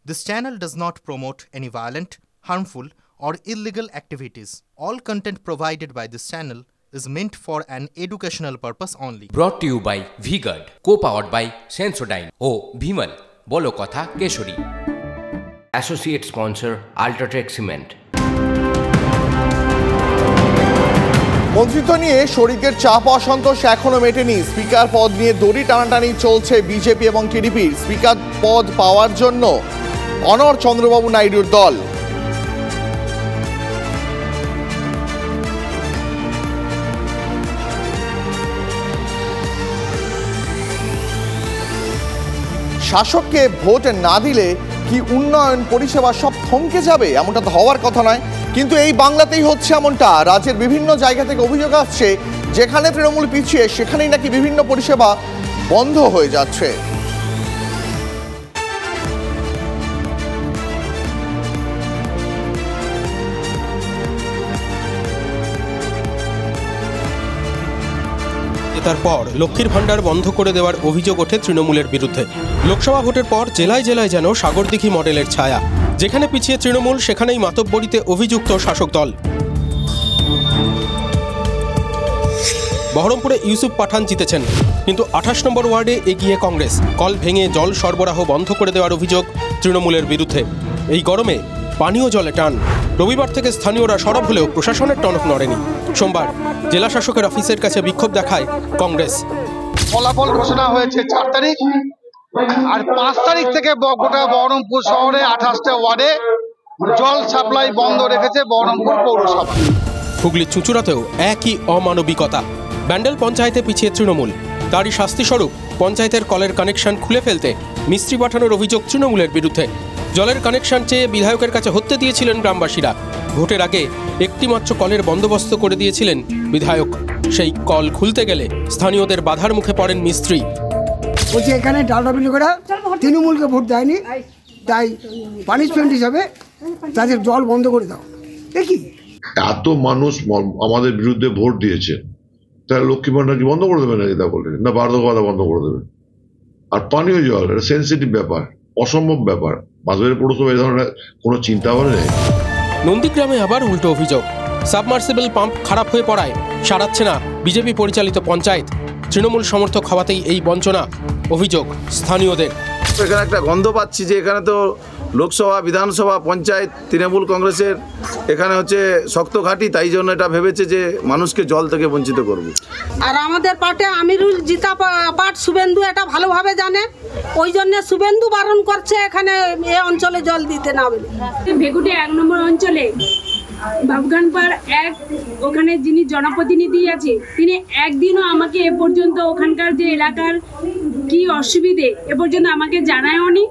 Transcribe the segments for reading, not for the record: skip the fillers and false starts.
This channel does not promote any violent, harmful, or illegal activities. All content provided by this channel is meant for an educational purpose only. Brought to you by V-Guard, co-powered by Sensodyne O Bhimal, বলো কথা Keshari. Associate sponsor Ultratech Cement। মন্ত্রিত্ব নিয়ে শরিকের চাপ অসন্তোষ এখনো মেটেনি। Speaker পদ নিয়ে দড়ি টানাটানি চলছে বিজেপি এবং টিডিপির। স্পিকার পদ পাওয়ার জন্য অনর চন্দ্রবাবু নাইডুর দল। শাসককে ভোট না দিলে কি উন্নয়ন পরিষেবা সব থমকে যাবে? এমনটা তো হওয়ার কথা নয়, কিন্তু এই বাংলাতেই হচ্ছে এমনটা। রাজ্যের বিভিন্ন জায়গা থেকে অভিযোগ আসছে, যেখানে তৃণমূল পিছিয়ে সেখানেই নাকি বিভিন্ন পরিষেবা বন্ধ হয়ে যাচ্ছে। তারপর লক্ষ্মীর ভাণ্ডার বন্ধ করে দেওয়ার অভিযোগ ওঠে তৃণমূলের বিরুদ্ধে। লোকসভা ভোটের পর জেলায় জেলায় যেন সাগরদিঘি মডেলের ছায়া। যেখানে পিছিয়ে তৃণমূল সেখানেই মাতব্বরিতে অভিযুক্ত শাসক দল। বহরমপুরে ইউসুফ পাঠান জিতেছেন, কিন্তু 28 নম্বর ওয়ার্ডে এগিয়ে কংগ্রেস। কল ভেঙে জল সরবরাহ বন্ধ করে দেওয়ার অভিযোগ তৃণমূলের বিরুদ্ধে। এই গরমে পানীয় জলে টান। রবিবার থেকে স্থানীয়রা সরব হলেও প্রশাসনের টনক নড়েনি। সোমবার জেলা শাসকের অফিসের কাছে বিক্ষোভ দেখায় কংগ্রেস। ফলাফল ঘোষণা হয়েছে 4 তারিখ, আর 5 তারিখ থেকে গোটা বহরমপুর শহরে 28টা ওয়ার্ডে জল সাপ্লাই বন্ধ রেখেছে বহরমপুর পৌরসভা। হুগলির চুঁচুড়াতেও একই অমানবিকতা। ব্যান্ডেল পঞ্চায়েতে পিছিয়ে তৃণমূল, তারই শাস্তিস্বরূপ পঞ্চায়েতের কলের কানেকশন খুলে ফেলতে মিস্ত্রি পাঠানোর অভিযোগ তৃণমূলের বিরুদ্ধে। জলের কানেকশন চেয়ে বিধায়কের কাছে হত্যে দিয়েছিলেন গ্রামবাসীরা। ভোটের আগে একটিমাত্র কলের বন্দোবস্ত করে দিয়েছিলেন বিধায়ক। সেই কল খুলতে গেলে স্থানীয়দের বাধার মুখে পড়েন মিস্ত্রি। বলছে এখানে ডালডাবিলি করে তৃণমূলকে ভোট দেয়নি, তাই পানিশমেন্ট হিসাবে তাদের জল বন্ধ করে দাও। দেখি এত মানুষ আমাদের বিরুদ্ধে ভোট দিয়েছে, তাহলে লক্ষ্মী ভাণ্ডার কি বন্ধ করে দেবে নাকি? তা বলে না, বার্ধক্যতা বন্ধ করে দেবে। আর পানীয় জল এটা সেন্সিটিভ ব্যাপার, অসম্ভব ব্যাপার। বাজারের পৌরসভা এই ধরনের কোনো চিন্তা ভাবনা নেই। নন্দীগ্রামে আবার উল্টো অভিযোগ। সাবমার্সিবল পাম্প খারাপ হয়ে পড়ায় সারাচ্ছে না বিজেপি পরিচালিত পঞ্চায়েত। তৃণমূল সমর্থক হওয়াতেই এই বঞ্চনা, অভিযোগ স্থানীয়দের। এখানে একটা গন্ধ পাচ্ছি যে এখানে তো লোকসভা, বিধানসভা, পঞ্চায়েত তৃণমূল কংগ্রেসের এখানে হচ্ছে শক্ত ঘাঁটি, তাই জন্য এটা ভেবেছে যে মানুষকে জল থেকে বঞ্চিত করবে। আর আমাদের পার্টি আমিরুল জিতা পাট শুভেন্দু এটা ভালোভাবে জানে, ওই জন্য শুভেন্দু বারণ করছে এখানে এই অঞ্চলে জল দিতে না বলে। ভেগুটি 1 নম্বর অঞ্চলে বাবগানপাড় ওখানে যিনি জনপ্রতিনিধি আছে, তিনি একদিনও আমাকে এ পর্যন্ত ওখানকার যে এলাকার কি অসুবিধে এ পর্যন্ত আমাকে জানায়নি।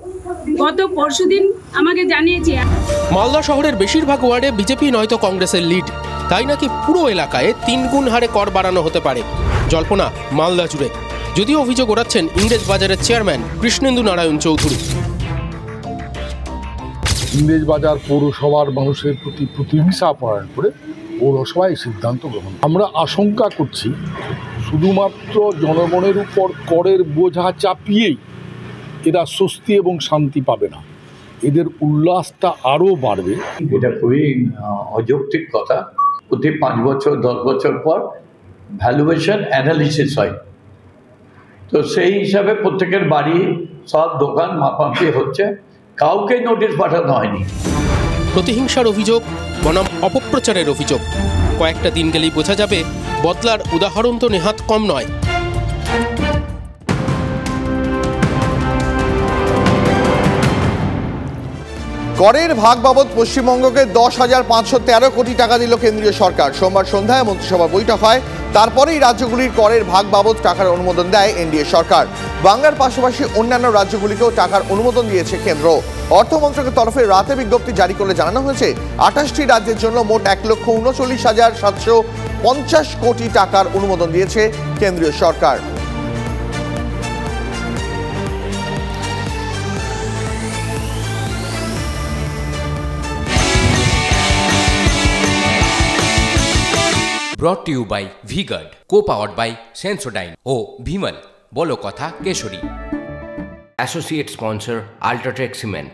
গত পরশুদিন আমাকে জানিয়েছে। মালদা শহরের বেশিরভাগ ওয়ার্ডে বিজেপি নয়তো কংগ্রেসের লিড, তাই নাকি পুরো এলাকায় 3 গুণ হারে কর বাড়ানো হতে পারে। জল্পনা মালদা জুড়ে, যদিও অভিযোগ ওঠাচ্ছেন ইংরেজ বাজারের চেয়ারম্যান কৃষ্ণেন্দু নারায়ণ চৌধুরী। ইংরেজ বাজার পৌরসভার মানুষের প্রতি প্রতিহিংসা প্রয়োগ করে পৌরসভায় সিদ্ধান্ত গ্রহণ। আমরা আশঙ্কা করছি শুধুমাত্র জনগণের উপর করের বোঝা চাপিয়েই এরা স্বস্তি এবং শান্তি পাবে না, এদের উল্লাসটা আরও বাড়বে। এটা খুবই অযৌক্তিক কথা। প্রতি 5 বছর 10 বছর পর ভ্যালুয়েশন অ্যানালিসিস হয়, তো সেই হিসাবে প্রত্যেকের বাড়ি সব দোকান মাপামাপি হচ্ছে, কাউকে নোটিশ পাঠানো হয়নি। প্রতিহিংসার অভিযোগ বনাম অপপ্রচারের অভিযোগ। কয়েকটা দিন গেলেই বোঝা যাবে বদলার উদাহরণ তো নেহাত কম নয়। করের ভাগ বাবদ পশ্চিমবঙ্গকে 10,513 কোটি টাকা দিল কেন্দ্রীয় সরকার। সোমবার সন্ধ্যায় মন্ত্রিসভা বৈঠক হয়, তারপরেই রাজ্যগুলির করের ভাগ বাবদ টাকার অনুমোদন দেয় এনডিএ সরকার। বাংলার পাশাপাশি অন্যান্য রাজ্যগুলিকেও টাকার অনুমোদন দিয়েছে কেন্দ্র। অর্থ মন্ত্রকের তরফে রাতে বিজ্ঞপ্তি জারি করে জানানো হয়েছে 28টি রাজ্যের জন্য মোট 1,39,750 কোটি টাকার অনুমোদন দিয়েছে কেন্দ্রীয় সরকার। Brought to you by V-Guard, co-powered by Sensodyne O Bhimal, বলো কথা Keshari. Associate sponsor Ultratech Cement।